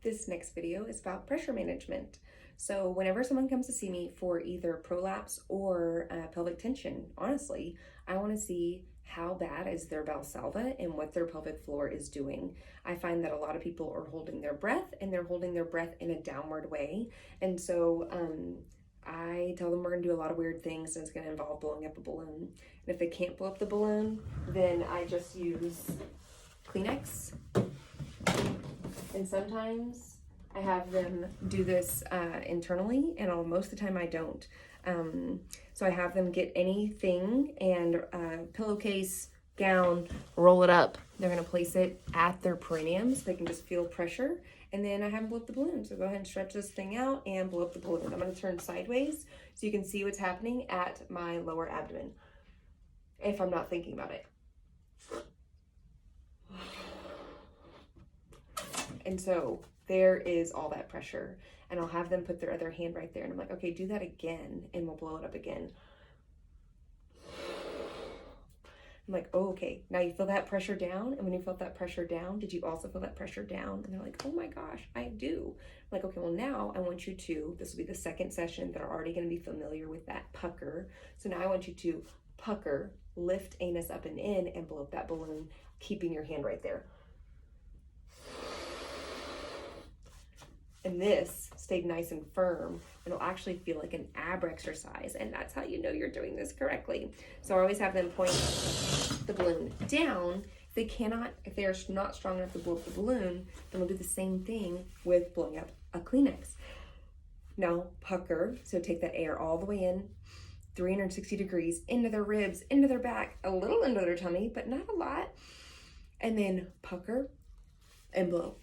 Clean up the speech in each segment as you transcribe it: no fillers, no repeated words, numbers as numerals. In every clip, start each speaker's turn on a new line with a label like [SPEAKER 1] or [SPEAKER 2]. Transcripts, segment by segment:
[SPEAKER 1] This next video is about pressure management. So whenever someone comes to see me for either prolapse or pelvic tension, honestly, I want to see how bad is their Valsalva and what their pelvic floor is doing. I find that a lot of people are holding their breath, and they're holding their breath in a downward way. And so I tell them we're gonna do a lot of weird things, and it's gonna involve blowing up a balloon. And if they can't blow up the balloon, then I just use Kleenex. And sometimes I have them do this internally, and most of the time I don't. So I have them get anything and pillowcase, gown, roll it up. They're gonna place it at their perineum so they can just feel pressure. And then I have them blow up the balloon. So go ahead and stretch this thing out and blow up the balloon. I'm gonna turn sideways so you can see what's happening at my lower abdomen if I'm not thinking about it. And so there is all that pressure, and I'll have them put their other hand right there, and I'm like, okay, do that again, and we'll blow it up again. I'm like, oh, okay, now you feel that pressure down, and when you felt that pressure down, did you also feel that pressure down? And they're like, oh my gosh, I do. I'm like, okay, well now I want you to, this will be the second session, they're already gonna be familiar with that pucker. So now I want you to pucker, lift anus up and in, and blow up that balloon, keeping your hand right there. And this stayed nice and firm, and it'll actually feel like an ab exercise, and that's how you know you're doing this correctly. So I always have them point the balloon down. If they're not strong enough to blow up the balloon, then we'll do the same thing with blowing up a Kleenex. Now pucker, so take that air all the way in, 360 degrees, into their ribs, into their back, a little into their tummy, but not a lot. And then pucker and blow.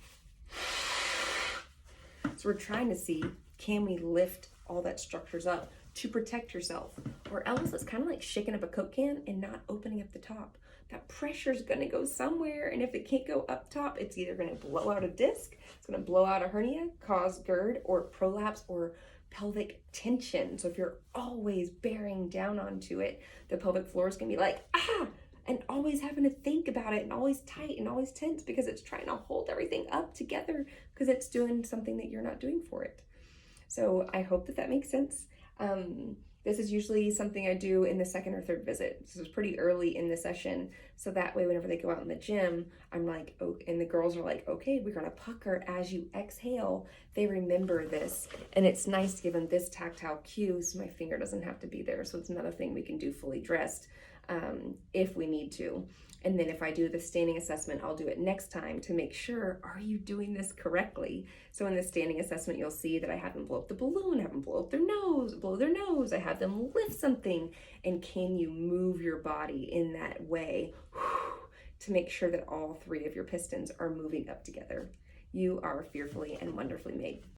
[SPEAKER 1] So we're trying to see, can we lift all that structures up to protect yourself? Or else it's kind of like shaking up a Coke can and not opening up the top. That pressure is gonna go somewhere, and if it can't go up top, it's either gonna blow out a disc, it's gonna blow out a hernia, cause GERD, or prolapse, or pelvic tension. So if you're always bearing down onto it, the pelvic floor is gonna be like, ah! And always having to think about it, and always tight and always tense, because it's trying to hold everything up together because it's doing something that you're not doing for it. So I hope that makes sense. This is usually something I do in the second or third visit. This is pretty early in the session, so that way whenever they go out in the gym, I'm like, oh, and the girls are like, okay, we're gonna pucker as you exhale. They remember this, and it's nice to give them this tactile cue so my finger doesn't have to be there. So it's another thing we can do fully dressed if we need to. And then if I do the standing assessment, I'll do it next time to make sure, are you doing this correctly? So in the standing assessment, you'll see that I have them blow up the balloon, have them blow up their nose, blow their nose, I have them lift something, and can you move your body in that way to make sure that all three of your pistons are moving up together. You are fearfully and wonderfully made.